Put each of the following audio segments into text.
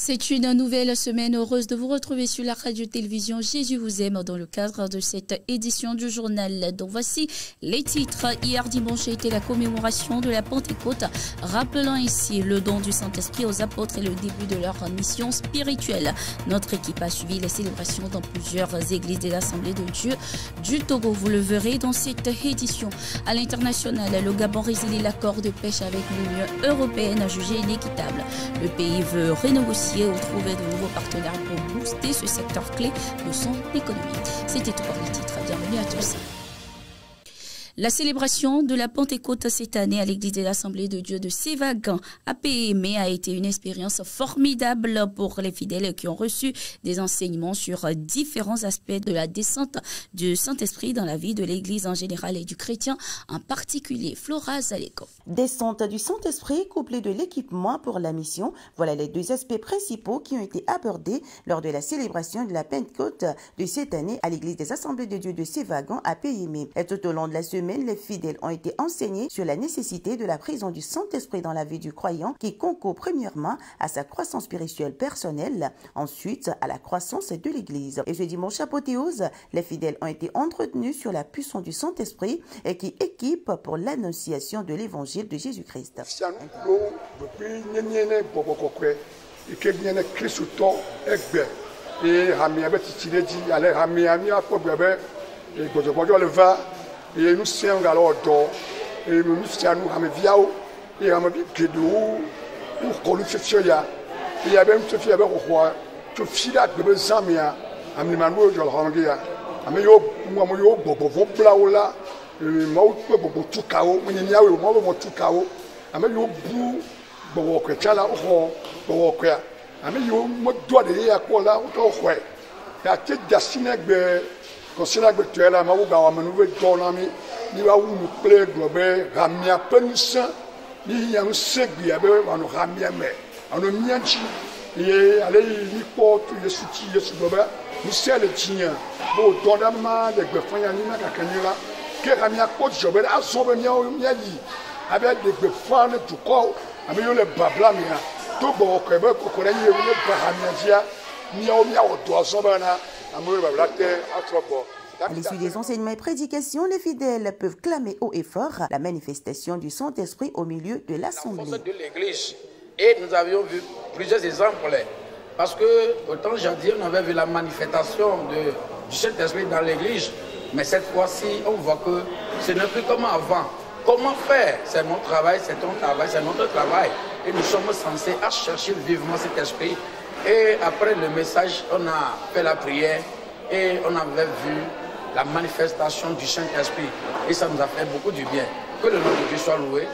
C'est une nouvelle semaine heureuse de vous retrouver sur la radio-télévision Jésus vous aime dans le cadre de cette édition du journal. Donc voici les titres. Hier dimanche a été la commémoration de la Pentecôte, rappelant ici le don du Saint-Esprit aux apôtres et le début de leur mission spirituelle. Notre équipe a suivi les célébrations dans plusieurs églises de l'Assemblée de Dieu du Togo. Vous le verrez dans cette édition. À l'international, le Gabon résilie l'accord de pêche avec l'Union européenne jugé inéquitable. Le pays veut renégocier ou trouver de nouveaux partenaires pour booster ce secteur clé de son économie. C'était tout pour les titres. Bienvenue à tous. La célébration de la Pentecôte cette année à l'église de l'Assemblée de Dieu de Sévagan à Péhémé a été une expérience formidable pour les fidèles qui ont reçu des enseignements sur différents aspects de la descente du Saint-Esprit dans la vie de l'église en général et du chrétien en particulier. Flora Zaleko. Descente du Saint-Esprit couplée de l'équipement pour la mission, voilà les deux aspects principaux qui ont été abordés lors de la célébration de la Pentecôte de cette année à l'église des Assemblées de Dieu de Sévagan à Péhémé. Et tout au long de la semaine, les fidèles ont été enseignés sur la nécessité de la présence du Saint-Esprit dans la vie du croyant qui concourt premièrement à sa croissance spirituelle personnelle, ensuite à la croissance de l'Église. Et ce dimanche apothéose, les fidèles ont été entretenus sur la puissance du Saint-Esprit et qui équipe pour l'annonciation de l'Évangile de Jésus-Christ. Et nous sommes alors d'or, et nous sommes viao, et nous sommes pour qu'on le fasse ya. Et il y a même ce qui est au roi, tu filas de Zamia, à Mimanou, je le rangia. À Mayo, Mamoyo, Bobo, Blaola, Mao, Bobo, Tukao, Minyao, Mao, Tukao, à Mayo, Bou, Bobo, Chala, Bobo, à Mayo, Modoa de Yakola, Otohwe. Et à tête d'Assinek, Considère que tu es là, mais vous avez nouveau donami, ni va où nous plaît globe, ramia penus, ni y a un segui, on ramia mais, on a mianchi, et allez, ni porte, les soutiens, les sous-globe, nous sommes les tiens, bon, donama, les beffans, yanina, kakanila, que ramia porte, je vais à son miadi, avec des beffans, tout corps, avec les babla, tout bon, que vous connaissez, vous ramia, ni au mia au doigt, son bana. À l'issue des enseignements et prédications, les fidèles peuvent clamer haut et fort la manifestation du Saint-Esprit au milieu de l'Assemblée. De l'Église. Et nous avions vu plusieurs exemples. Parce que, autant jadis, on avait vu la manifestation du Saint-Esprit dans l'Église. Mais cette fois-ci, on voit que ce n'est plus comme avant. Comment faire? C'est mon travail, c'est ton travail, c'est notre travail. Et nous sommes censés à chercher vivement cet esprit. Et après le message, on a fait la prière et on avait vu la manifestation du Saint-Esprit. Et ça nous a fait beaucoup du bien. Que le nom de Dieu soit loué.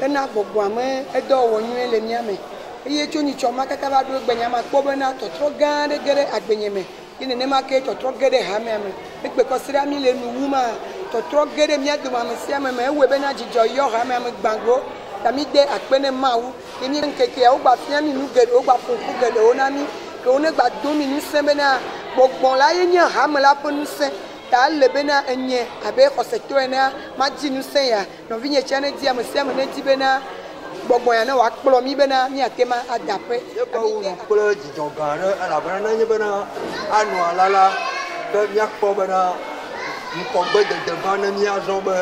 ena gbogboame edo wonyu le miame eye tso nyitsɔ ma kaka va do gbenyama kpɔ bena tɔtrɔ gã aɖe ge ɖe agbenyeme ye nenema ke tɔtrɔ ge ɖe hamea me egbe kɔsira mi le nu wu ma tɔtrɔ ge ɖe mia dome ame sia ame me ewɔe bena dzidzɔ yɔ hamea me gbãgbo ta mi de akpe ne mawu ye mi nkekea wogba fia mi nu geɖewo wogba ƒoƒu geɖewo na mi ke wo ne gba do mi ŋusẽ bena gbɔgbɔ la ye nye hame la ƒe ŋusẽ ta le bena enye abe xɔsetɔ ene ma dzi ŋusẽ ya nɔvinye tia ne di ame sia ame ne di bena gbɔgbɔ ya ne wòakplɔ mi bena miate ma adaƒe. Yebawo kple dzidzɔ gã aɖe elabena nenye bena anɔ ala la ke míakpɔ bena ŋkɔgbedede gã ne míazɔ be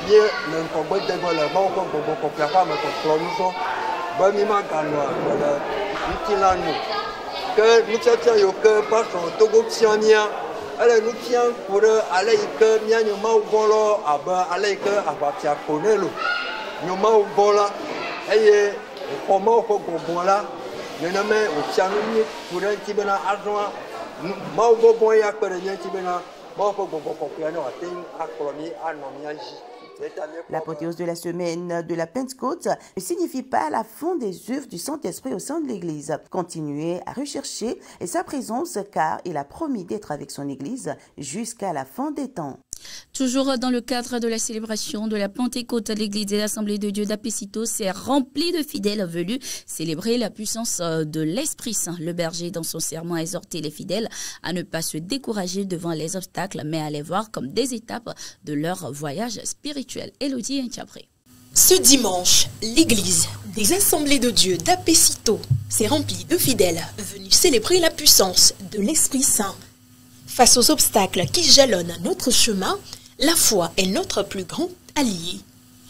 mie le ŋkɔgbedegbe le Mawu ƒe gbɔgbɔ kɔkɔe ƒe ame kɔkɔe nu zɔ be mi maganɔ agbe le ŋutilã nu ke nutsetse yiwo ke pastor Togo fia mía ele nu fiam ku ɖe ale yi ke míanye Mawuvɔ̃lawo abe ale yi ke aʋafia Konelo nye Mawuvɔ̃la eye xɔ Mawu ƒe gbɔgbɔ la nenema wòfia nu mi ku ɖe ŋuti bena azɔ Mawuvɔ̃ ya kpe ɖe mía ŋuti bena Mawu ƒe gbɔgbɔ kɔkɔe ne wòate ŋu akplɔ mi anɔ mía dzi. L'apothéose de la semaine de la Pentecôte ne signifie pas la fin des œuvres du Saint-Esprit au sein de l'Église. Continuez à rechercher sa présence car il a promis d'être avec son Église jusqu'à la fin des temps. Toujours dans le cadre de la célébration de la Pentecôte, l'église de l'Assemblée de Dieu d'Apesito s'est remplie de fidèles venus célébrer la puissance de l'Esprit Saint. Le berger, dans son sermon, a exhorté les fidèles à ne pas se décourager devant les obstacles, mais à les voir comme des étapes de leur voyage spirituel. Élodie Ntiabré. Ce dimanche, l'église des Assemblées de Dieu d'Apesito s'est remplie de fidèles venus célébrer la puissance de l'Esprit Saint. Face aux obstacles qui jalonnent notre chemin, la foi est notre plus grand allié.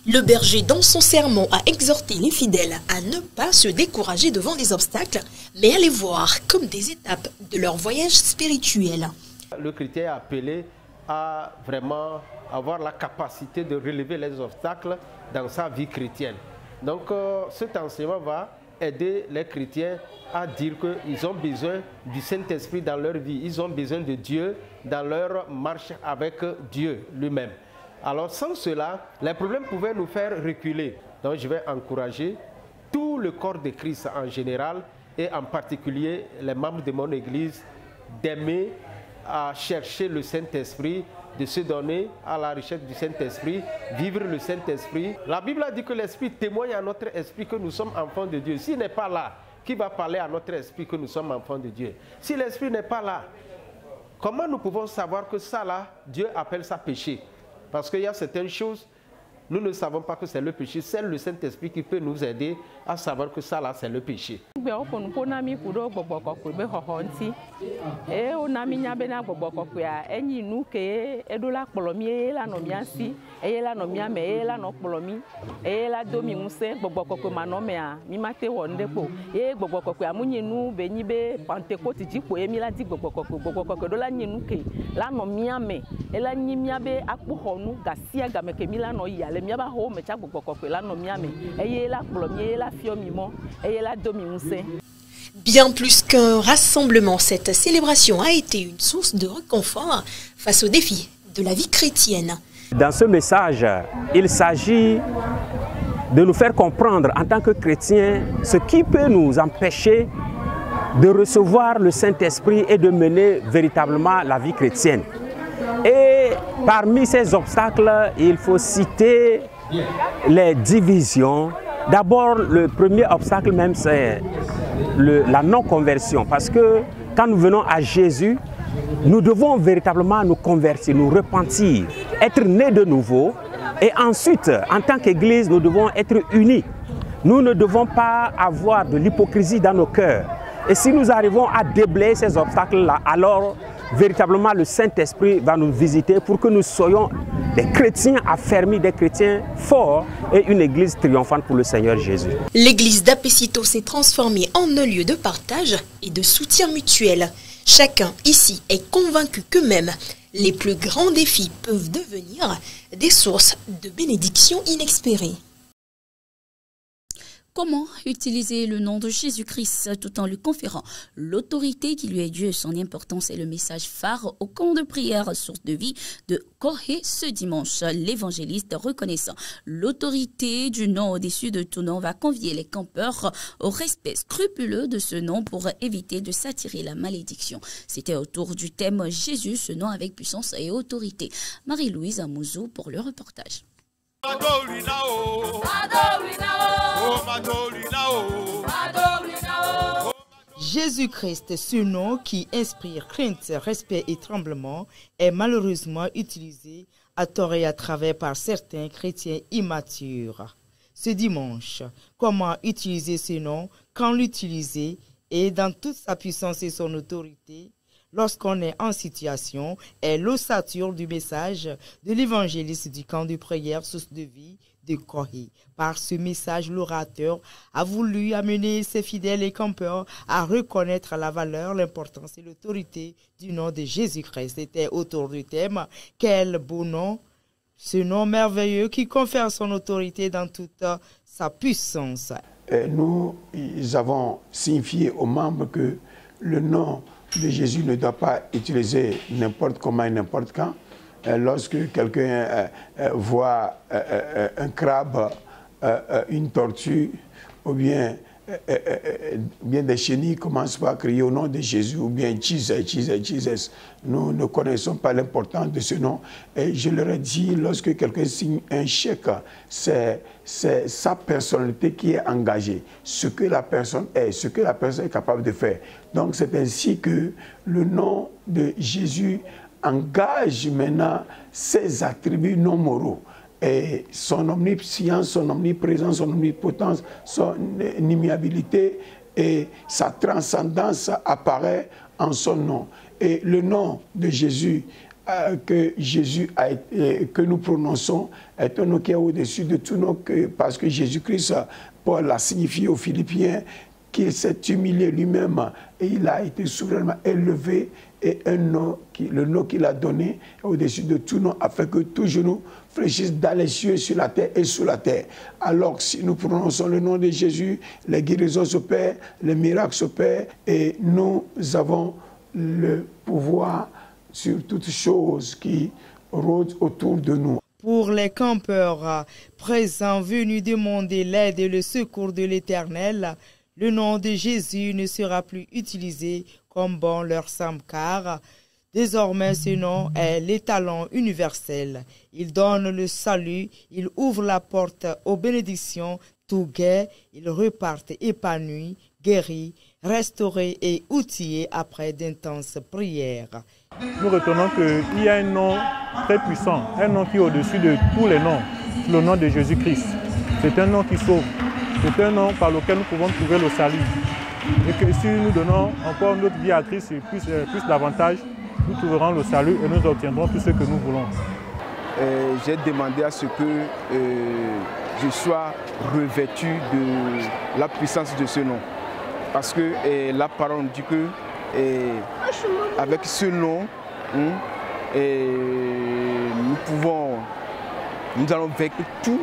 Le berger, dans son sermon, a exhorté les fidèles à ne pas se décourager devant les obstacles, mais à les voir comme des étapes de leur voyage spirituel. Le chrétien est appelé à vraiment avoir la capacité de relever les obstacles dans sa vie chrétienne. Donc cet enseignement va aider les chrétiens à dire qu'ils ont besoin du Saint-Esprit dans leur vie. Ils ont besoin de Dieu dans leur marche avec Dieu lui-même. Alors sans cela, les problèmes pouvaient nous faire reculer. Donc je vais encourager tout le corps de Christ en général et en particulier les membres de mon église d'aimer à chercher le Saint-Esprit, de se donner à la recherche du Saint-Esprit, vivre le Saint-Esprit. La Bible a dit que l'Esprit témoigne à notre esprit que nous sommes enfants de Dieu. S'il n'est pas là, qui va parler à notre esprit que nous sommes enfants de Dieu? Si l'Esprit n'est pas là, comment nous pouvons savoir que ça là, Dieu appelle ça péché? Parce qu'il y a certaines choses, nous ne savons pas que c'est le péché. C'est le Saint-Esprit qui peut nous aider à savoir que ça là, c'est le péché. Bien plus qu'un rassemblement, cette célébration a été une source de réconfort face aux défis de la vie chrétienne. Dans ce message, il s'agit de nous faire comprendre en tant que chrétiens ce qui peut nous empêcher de recevoir le Saint-Esprit et de mener véritablement la vie chrétienne. Et parmi ces obstacles, il faut citer les divisions. D'abord, le premier obstacle même, c'est la non-conversion. Parce que quand nous venons à Jésus, nous devons véritablement nous convertir, nous repentir, être nés de nouveau. Et ensuite, en tant qu'Église, nous devons être unis. Nous ne devons pas avoir de l'hypocrisie dans nos cœurs. Et si nous arrivons à déblayer ces obstacles-là, alors véritablement le Saint-Esprit va nous visiter pour que nous soyons des chrétiens affermis, des chrétiens forts et une église triomphante pour le Seigneur Jésus. L'église d'Apesito s'est transformée en un lieu de partage et de soutien mutuel. Chacun ici est convaincu que même les plus grands défis peuvent devenir des sources de bénédictions inespérées. Comment utiliser le nom de Jésus-Christ tout en lui conférant l'autorité qui lui est due? Son importance est le message phare au camp de prière source de vie de Corée ce dimanche. L'évangéliste, reconnaissant l'autorité du nom au-dessus de tout nom, va convier les campeurs au respect scrupuleux de ce nom pour éviter de s'attirer la malédiction. C'était autour du thème Jésus, ce nom avec puissance et autorité. Marie-Louise Amouzou pour le reportage. Jésus-Christ, ce nom qui inspire crainte, respect et tremblement, est malheureusement utilisé à tort et à travers par certains chrétiens immatures. Ce dimanche, comment utiliser ce nom, quand l'utiliser et dans toute sa puissance et son autorité, lorsqu'on est en situation, est l'ossature du message de l'évangéliste du camp de prière source de vie de Corée. Par ce message, l'orateur a voulu amener ses fidèles et campeurs à reconnaître la valeur, l'importance et l'autorité du nom de Jésus-Christ. C'était autour du thème « Quel beau nom !» Ce nom merveilleux qui confère son autorité dans toute sa puissance. Nous avons signifié aux membres que le nom de Jésus ne doit pas utiliser n'importe comment et n'importe quand. Lorsque quelqu'un voit un crabe, une tortue ou bien bien des chenilles commencent par crier au nom de Jésus ou bien Jesus, Jesus, Jesus. Nous ne connaissons pas l'importance de ce nom. Et je leur ai dit, lorsque quelqu'un signe un chèque, c'est sa personnalité qui est engagée, ce que la personne est, ce que la personne est capable de faire. Donc c'est ainsi que le nom de Jésus engage maintenant ses attributs non moraux. Et son omniscience, son omniprésence, son omnipotence, son immuabilité et sa transcendance apparaît en son nom. Et le nom de Jésus que nous prononçons est un nom qui est au-dessus de tout nom, parce que Jésus-Christ, Paul l'a signifié aux Philippiens, qu'il s'est humilié lui-même et il a été souverainement élevé, et le nom qu'il a donné est au-dessus de tout nom, afin que tout genou fléchisse dans les cieux, sur la terre et sous la terre. Alors si nous prononçons le nom de Jésus, les guérisons s'opèrent, les miracles s'opèrent, et nous avons le pouvoir sur toutes choses qui rôdent autour de nous. Pour les campeurs présents venus demander l'aide et le secours de l'Éternel, le nom de Jésus ne sera plus utilisé comme bon leur semble, car désormais ce nom est l'étalon universel. Il donne le salut, il ouvre la porte aux bénédictions, tout gai, ils repartent épanouis, guéris, restaurés et outillés après d'intenses prières. Nous retenons qu'il y a un nom très puissant, un nom qui est au-dessus de tous les noms, le nom de Jésus-Christ. C'est un nom qui sauve. C'est un nom par lequel nous pouvons trouver le salut. Et que si nous donnons encore notre vie à Christ plus davantage, nous trouverons le salut et nous obtiendrons tout ce que nous voulons. J'ai demandé à ce que je sois revêtu de la puissance de ce nom. Parce que la parole dit que avec ce nom, nous allons vaincre tout.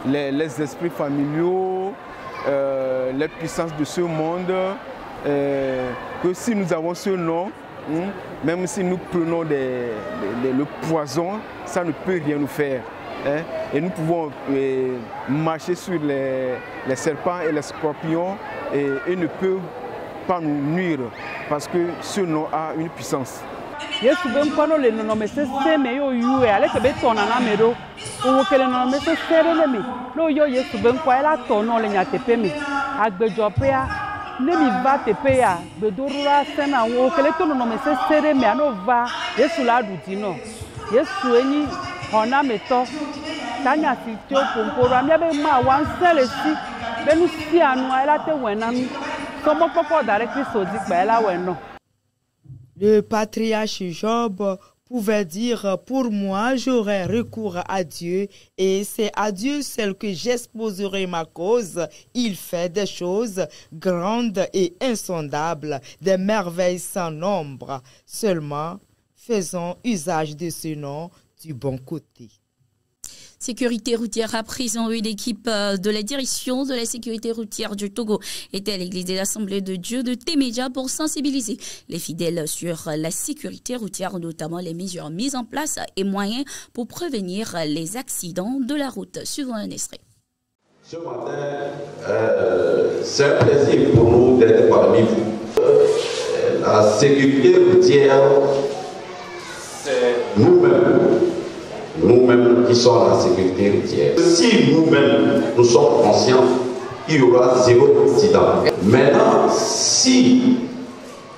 Les esprits familiaux, les puissances de ce monde, que si nous avons ce nom, même si nous prenons le poison, ça ne peut rien nous faire. Et nous pouvons marcher sur les serpents et les scorpions et ne peuvent pas nous nuire parce que ce nom a une puissance. Yesu be mkono le no me se me yo yu e ale ke be tona na me do o ke le no me se sere le me lo yo Yesu be mko ela tono le nya tepe me agbejo pe a ne mi va tepe ya be dorura sena o ke le tono no me se sere me ano va Yesu la du di no Yesu eni ona me to tanya ti ti o pomporo ami be ma wan sele si be nu si anu ela te wena mi so mo popo dare Kristo di pe ela we no. Le patriarche Job pouvait dire « Pour moi, j'aurai recours à Dieu et c'est à Dieu seul que j'exposerai ma cause. Il fait des choses grandes et insondables, des merveilles sans nombre. Seulement, faisons usage de ce nom du bon côté. » Sécurité routière à présent, une équipe de la direction de la sécurité routière du Togo était à l'église de l'Assemblée de Dieu de Témédia pour sensibiliser les fidèles sur la sécurité routière, notamment les mesures mises en place et moyens pour prévenir les accidents de la route. Suivant un extrait. Ce matin, c'est un plaisir pour nous d'être parmi vous. La sécurité routière, c'est nous-mêmes qui sommes à la sécurité routière. Si nous-mêmes, nous sommes conscients, il y aura zéro accident. Maintenant, si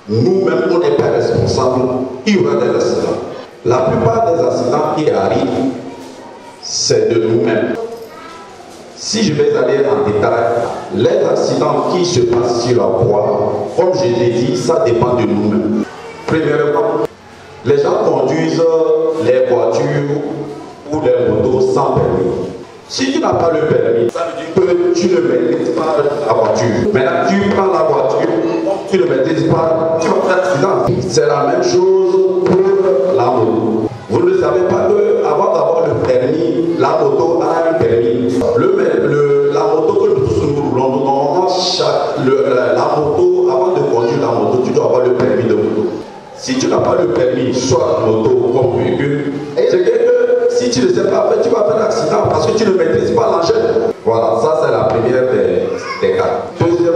nous-mêmes, on n'est pas responsables, il y aura des accidents. La plupart des accidents qui arrivent, c'est de nous-mêmes. Si je vais aller en détail, les accidents qui se passent sur la voie, comme je l'ai dit, ça dépend de nous-mêmes. Premièrement, les gens conduisent les voitures ou les motos sans permis. Si tu n'as pas le permis, ça veut dire que tu ne maîtrises pas la voiture. Maintenant, tu prends la voiture, tu ne maîtrises pas, tu vas faire accident. C'est la même chose pour la moto. Vous ne savez pas qu'avant d'avoir le permis, la moto a un permis. La moto que nous tous nous roulons, normalement, la moto, avant de conduire la moto, tu dois avoir le permis de moto. Si tu n'as pas le permis, soit moto comme véhicule, c'est que si tu ne sais pas faire, tu vas faire un accident parce que tu ne maîtrises pas l'engin. Voilà, ça c'est la première des cas. Deuxièmement,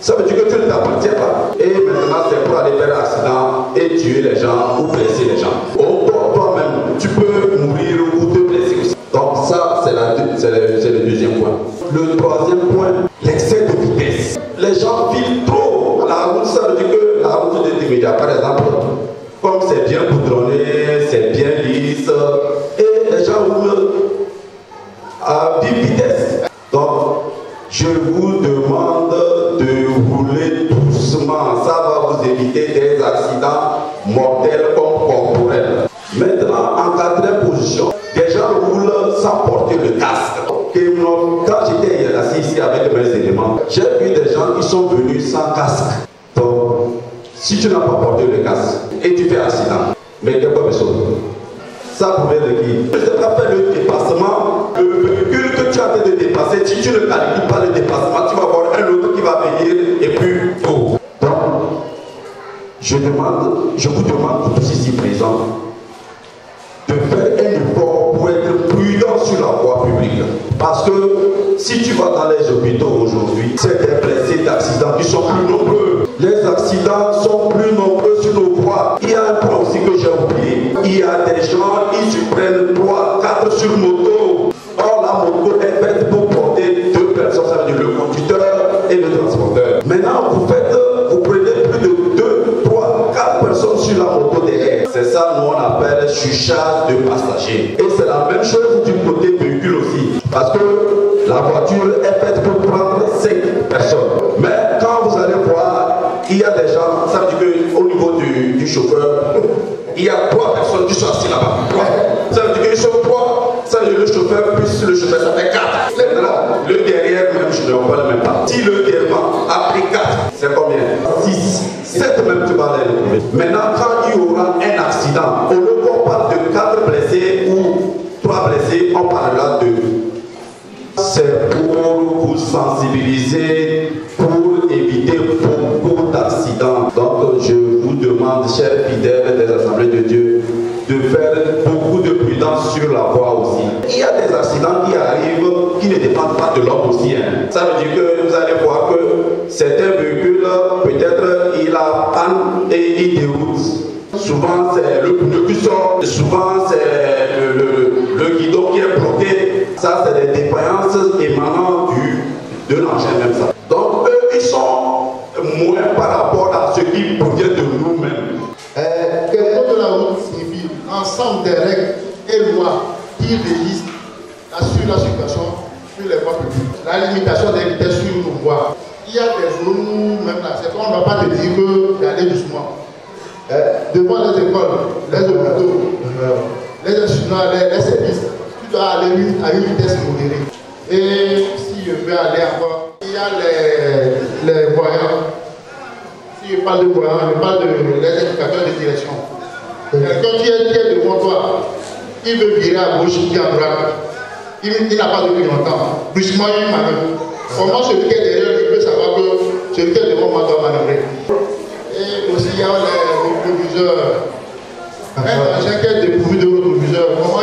Ça veut dire que tu ne t'appartiens pas. Et maintenant, c'est pour aller faire un accident et tuer les gens ou blesser les gens. Toi-même, tu peux mourir ou te blesser aussi. Donc ça, c'est le deuxième point. Le troisième point, l'excès de vitesse. Les gens filent trop la route. Ça veut dire que la route est immédiate. Par exemple, comme c'est bien goudronné, c'est bien lisse, et les gens roulent à vive vitesse. Donc, je vous demande de rouler doucement. Ça va vous éviter des accidents mortels comme corporels. Maintenant, en quatrième position, des gens roulent sans porter le casque. Quand j'étais assis ici avec mes éléments, j'ai vu des gens qui sont venus sans casque. Donc, si tu n'as pas porté le casque et tu fais accident, mais de quoi besoin? Ça pouvait le qui? Tu devras faire le dépassement. Le véhicule que tu as en train de dépasser, si tu ne calcules pas le dépassement, tu vas voir un autre qui va venir et puis go. Donc, je vous demande, tous ici présents, de faire un effort pour être prudent sur la voie publique. Parce que si tu vas dans les hôpitaux aujourd'hui, c'est des blessés d'accidents qui sont plus nombreux. Les accidents sont plus nombreux sur nos voies. Il y a un point aussi que j'ai oublié. Il y a des gens, ils se prennent 3, 4 sur moto. Or, la moto est faite pour porter 2 personnes, ça veut dire le conducteur et le transporteur. Maintenant, vous prenez plus de 2, 3, 4 personnes sur la moto derrière. C'est ça, nous on appelle chuchage de passagers. Et c'est la même chose du côté véhicule aussi. Parce que la voiture est faite pour prendre 5 personnes. Mais quand vous allez voir, il y a des gens, ça veut dire qu'au niveau du chauffeur, il y a 3 personnes qui sont assises là-bas. Ça veut dire qu'ils sont 3, ça veut dire le chauffeur plus le chauffeur, ça fait 4. Le derrière même, je ne parle même pas. Si le devant a pris 4, c'est combien? 6, 7 même tu vas les retrouver. Maintenant, quand il y aura un accident, au lieu qu'on parle de 4 blessés ou 3 blessés, on parlera de... C'est pour vous sensibiliser, pour éviter beaucoup d'accidents. Donc je vous demande, chers fidèles des Assemblées de Dieu, de faire beaucoup de prudence sur la voie aussi. Il y a des accidents qui arrivent qui ne dépendent pas de l'homme aussi. Ça veut dire que vous allez voir que certains véhicules, peut-être il a panne et il déroute. Souvent c'est le pneu qui sort, souvent c'est le guidon qui est bloqué. Ça c'est des défaillances émanant de l'engin même ça. Donc eux ils sont moins par rapport à ce qui provient de nous-mêmes. Que le code de la route signifie ensemble des règles et lois qui régissent la circulation sur les voies publiques. La limitation des vitesses sur nos voies. Il y a des zones où même là, c'est qu'on ne va pas te dire d'aller doucement. Devant les écoles, les hôpitaux, les institutions, les services, tu dois aller à une vitesse modérée. Et si je veux aller encore, il y a les voyants. Si je parle de voyants, je parle des indicateurs de direction. Quelqu'un qui est devant toi, il veut virer à gauche, il à droite. Il n'a pas de clignotant. Brusquement, il manœuvre. Comment celui qui est derrière lui peut savoir que celui qui est devant moi doit manœuvrer? Et aussi, il y a les rétroviseurs. Un agent qui est dépourvu de rétroviseur, comment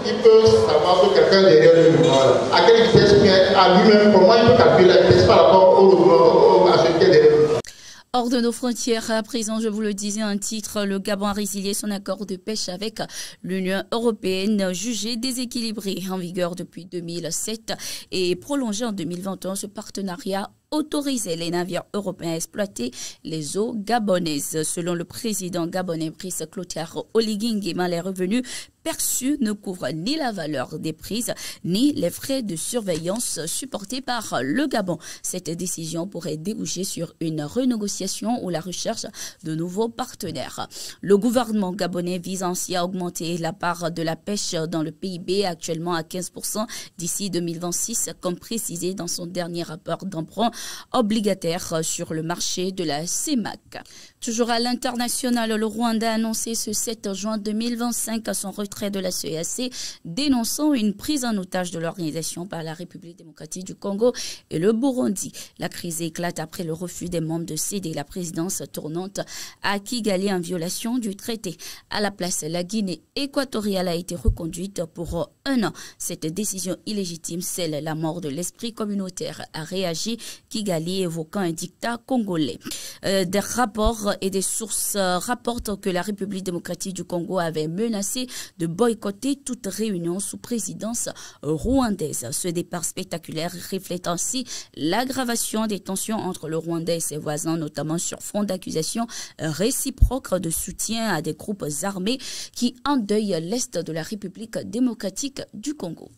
il peut savoir que quelqu'un est derrière lui? À quelle vitesse à lui-même, comment il peut calculer la vitesse par rapport à celui qui est derrière lui? Hors de nos frontières, à présent, je vous le disais, un titre, le Gabon a résilié son accord de pêche avec l'Union européenne, jugé déséquilibré en vigueur depuis 2007 et prolongé en 2021. Ce partenariat autorisait les navires européens à exploiter les eaux gabonaises. Selon le président gabonais Brice Clotaire Oligui Nguema, les revenus perçus ne couvrent ni la valeur des prises ni les frais de surveillance supportés par le Gabon. Cette décision pourrait déboucher sur une renégociation ou la recherche de nouveaux partenaires. Le gouvernement gabonais vise ainsi à augmenter la part de la pêche dans le PIB, actuellement à 15% d'ici 2026, comme précisé dans son dernier rapport d'emprunt obligataire sur le marché de la CEMAC. Toujours à l'international, le Rwanda a annoncé ce 7 juin 2025 son retrait retrait de la CEAC, dénonçant une prise en otage de l'organisation par la République démocratique du Congo et le Burundi. La crise éclate après le refus des membres de céder la présidence tournante à Kigali en violation du traité. À la place, la Guinée équatoriale a été reconduite pour 1 an. Cette décision illégitime scelle la mort de l'esprit communautaire, a réagi Kigali, évoquant un dictat congolais. Des rapports et des sources rapportent que la République démocratique du Congo avait menacé de boycotter toute réunion sous présidence rwandaise. Ce départ spectaculaire reflète ainsi l'aggravation des tensions entre le Rwanda et ses voisins, notamment sur fond d'accusations réciproques de soutien à des groupes armés qui endeuillent l'Est de la République démocratique du Congo.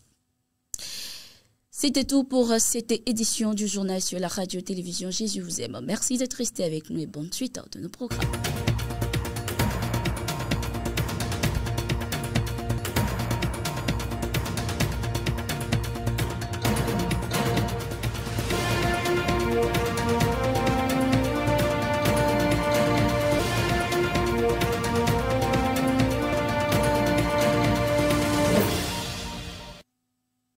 C'était tout pour cette édition du journal sur la radio-télévision Jésus vous aime. Merci d'être resté avec nous et bonne suite de nos programmes.